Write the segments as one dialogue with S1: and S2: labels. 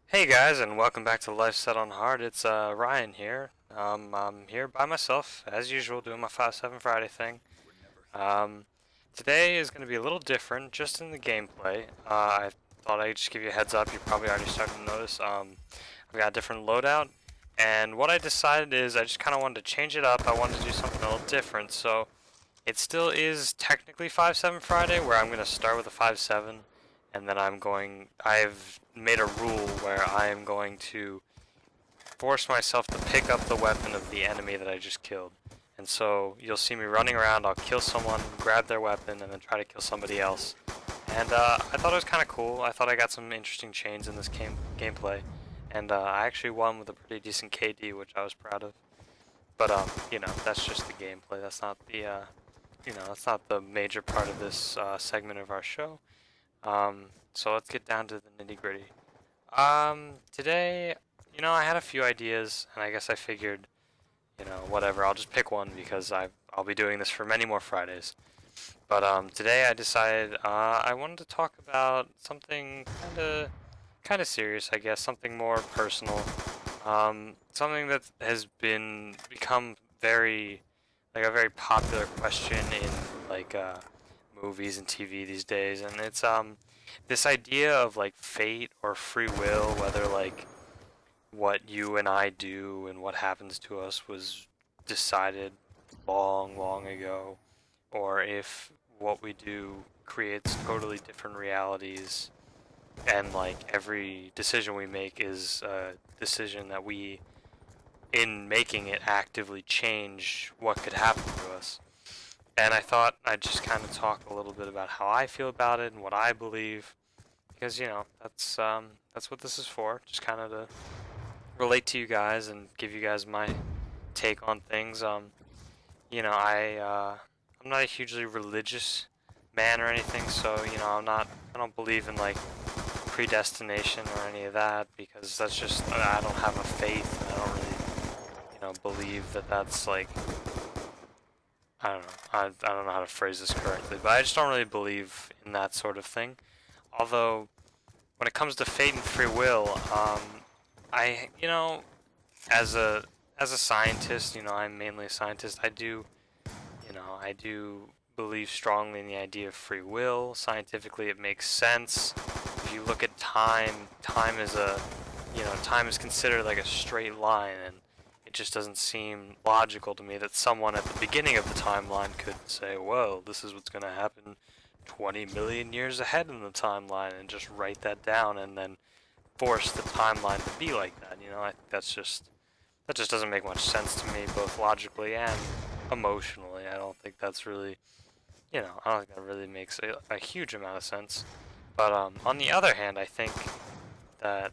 S1: Hey guys, and welcome back to Life Set on Hard. It's Ryan here. I'm here by myself, as usual, doing my 5-7 Friday thing. Today is going to be a little different, just in the gameplay. I thought I'd just give you a heads up. You're probably already starting to notice. I've got a different loadout, and what I decided is I just kind of wanted to change it up. I wanted to do something a little different, so it still is technically 5-7 Friday, where I'm going to start with a 5-7. And then I've made a rule where I am going to force myself to pick up the weapon of the enemy that I just killed. And so you'll see me running around, I'll kill someone, grab their weapon, and then try to kill somebody else. And I thought it was kind of cool. I thought I got some interesting chains in this gameplay. And I actually won with a pretty decent KD, which I was proud of. But, you know, that's just the gameplay. That's not the, that's not the major part of this segment of our show. So let's get down to the nitty-gritty. Today, I had a few ideas, and I guess I figured, whatever, I'll just pick one because I'll be doing this for many more Fridays. But, today I decided, I wanted to talk about something kinda serious, I guess, something more personal. Something that has become a very popular question in, movies and TV these days, and it's this idea of fate or free will, whether what you and I do and what happens to us was decided long ago, or if what we do creates totally different realities, and every decision we make is a decision that we, in making it, actively change what could happen to us. And I thought I'd just kind of talk a little bit about how I feel about it and what I believe, because that's what this is for. Just kind of to relate to you guys and give you guys my take on things. I'm not a hugely religious man or anything, so I don't believe in predestination or any of that, because that's just, I don't have a faith, and I don't really believe that that's I don't know. I don't know how to phrase this correctly, but I just don't really believe in that sort of thing. Although, when it comes to fate and free will, as a scientist, I'm mainly a scientist. I do believe strongly in the idea of free will. Scientifically, it makes sense. If you look at time, time is considered like a straight line, and it just doesn't seem logical to me that someone at the beginning of the timeline could say, well, this is what's going to happen 20 million years ahead in the timeline, and just write that down and then force the timeline to be like that. I think that just doesn't make much sense to me, both logically and emotionally. I don't think that's really, I don't think that really makes a huge amount of sense. But on the other hand, I think that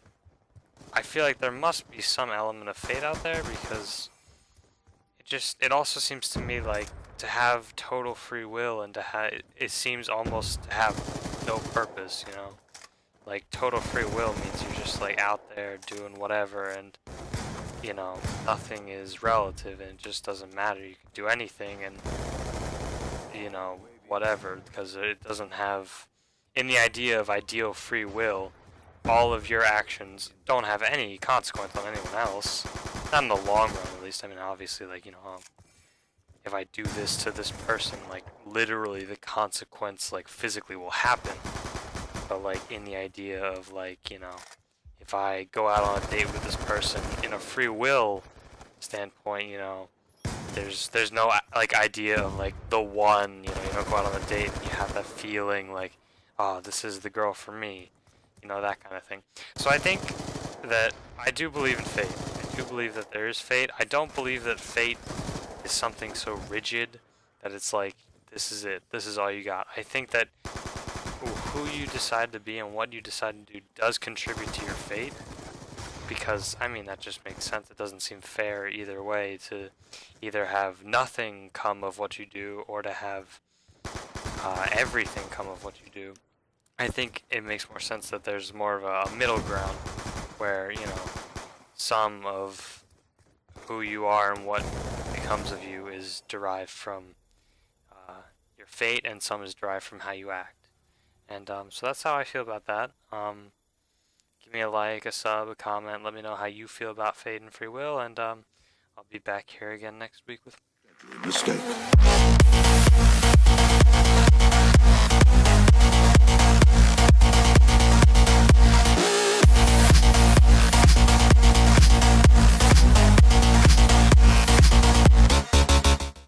S1: I feel like there must be some element of fate out there, because it also seems to me like to have total free will and it seems almost to have no purpose, Like total free will means you're just out there doing whatever, and nothing is relative, and it just doesn't matter. You can do anything, and whatever, because it doesn't have, in the idea of ideal free will, all of your actions don't have any consequence on anyone else. Not in the long run, at least. I mean, obviously, if I do this to this person, literally the consequence, physically will happen. But, in the idea of, if I go out on a date with this person, in a free will standpoint, there's no, idea of, the one, you don't go out on a date and you have that feeling oh, this is the girl for me. That kind of thing. So I think that I do believe in fate. I do believe that there is fate. I don't believe that fate is something so rigid that it's this is it. This is all you got. I think that who you decide to be and what you decide to do does contribute to your fate. Because, I mean, that just makes sense. It doesn't seem fair either way to either have nothing come of what you do or to have everything come of what you do. I think it makes more sense that there's more of a middle ground where, some of who you are and what becomes of you is derived from your fate, and some is derived from how you act. And so that's how I feel about that. Give me a like, a sub, a comment. Let me know how you feel about fate and free will, and I'll be back here again next week with
S2: Mistake.